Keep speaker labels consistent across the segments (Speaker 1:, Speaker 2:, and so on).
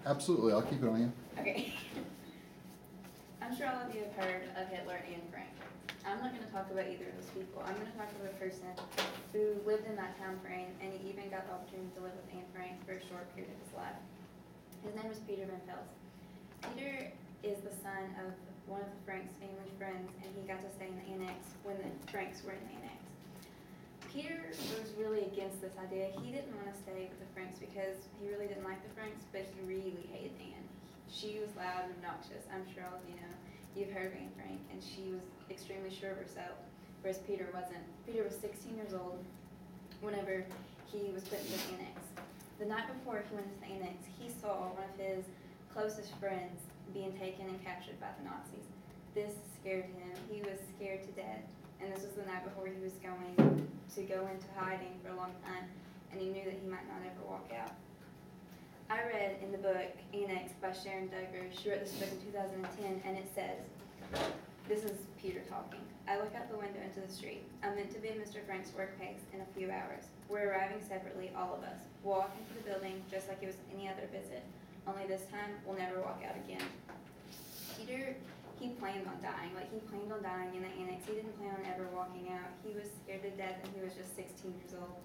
Speaker 1: Absolutely, I'll keep it on you.
Speaker 2: Okay. I'm sure all of you have heard of Hitler and Anne Frank. I'm not going to talk about either of those people. I'm going to talk about a person who lived in that time frame, and he even got the opportunity to live with Anne Frank for a short period of his life. His name was Peter Van Pels. Peter is the son of one of the Franks' family friends, and he got to stay in the annex when the Franks were in the annex. Peter was really against this idea. He didn't want to stay with the Franks because he really didn't like the Franks, but he really hated Anne. She was loud and obnoxious. I'm sure all of you know. You've heard of Anne Frank, and she was extremely sure of herself, whereas Peter wasn't. Peter was 16 years old whenever he was put into the annex. The night before he went into the annex, he saw one of his closest friends being taken and captured by the Nazis. This scared him. He was scared to death, and this was the night before he was going to go into hiding for a long time, and he knew that he might not ever walk out. I read in the book Annex by Sharon Duggar. She wrote this book in 2010, and it says, this is Peter talking. I look out the window into the street. I'm meant to be at Mr. Frank's workplace in a few hours. We're arriving separately, all of us. We'll walk into the building just like it was any other visit, only this time we'll never walk out again. Peter, he planned on dying. Like, he planned on dying in the annex. He didn't plan on ever walking out. He was scared to death, and he was just 16 years old.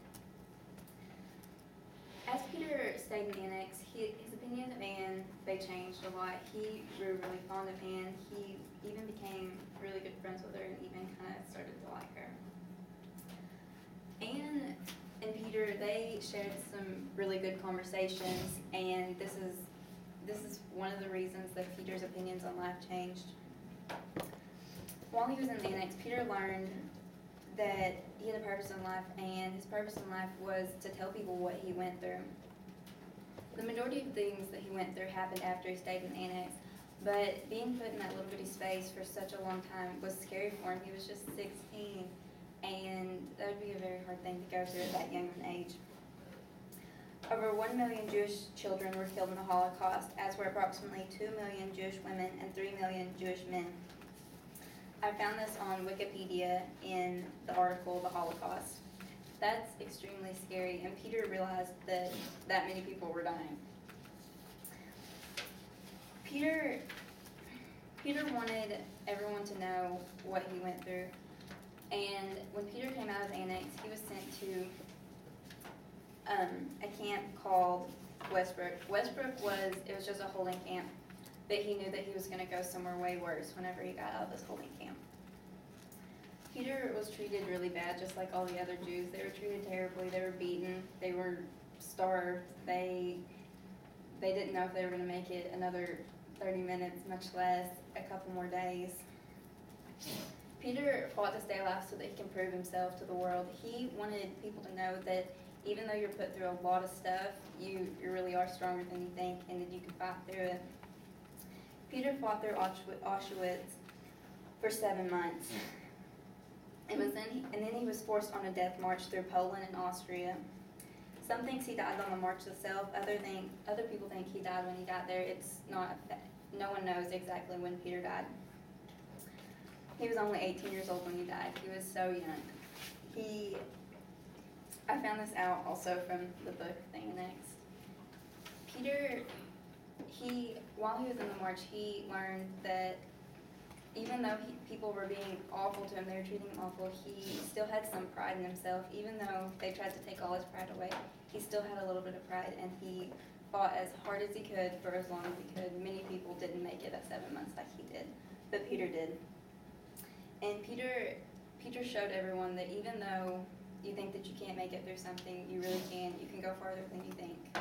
Speaker 2: As Peter stayed in the annex, his opinions of Anne, they changed a lot. He grew really fond of Anne. He even became really good friends with her and even kind of started to like her. Anne and Peter, they shared some really good conversations, and this is one of the reasons that Peter's opinions on life changed. While he was in the annex, Peter learned that he had a purpose in life, and his purpose in life was to tell people what he went through. The majority of things that he went through happened after he stayed in the annex, but being put in that little bitty space for such a long time was scary for him. He was just 16, and that would be a very hard thing to go through at that young an age. Over 1 million Jewish children were killed in the Holocaust, as were approximately 2 million Jewish women and 3 million Jewish men. I found this on Wikipedia in the article, The Holocaust. That's extremely scary, and Peter realized that that many people were dying. Peter wanted everyone to know what he went through, and when Peter came out of the annex, he was sent to a camp called Westbrook. Westbrook was just a holding camp, but he knew that he was going to go somewhere way worse whenever he got out of this holding camp. Peter was treated really bad, just like all the other Jews. They were treated terribly. They were beaten. They were starved. They didn't know if they were going to make it another 30 minutes, much less a couple more days. Peter fought to stay alive so that he can prove himself to the world. He wanted people to know that even though you're put through a lot of stuff, you really are stronger than you think, and that you can fight through it. Peter fought through Auschwitz for 7 months. And then he was forced on a death march through Poland and Austria. Some think he died on the march itself. Other people think he died when he got there. It's not. No one knows exactly when Peter died. He was only 18 years old when he died. He was so young. I found this out also from the book The Annex. Peter, while he was in the march, he learned that even though people were being awful to him, they were treating him awful, he still had some pride in himself. Even though they tried to take all his pride away, he still had a little bit of pride, and he fought as hard as he could for as long as he could. Many people didn't make it at 7 months like he did, but Peter did. And Peter showed everyone that even though you think that you can't make it through something, you really can. You can go farther than you think.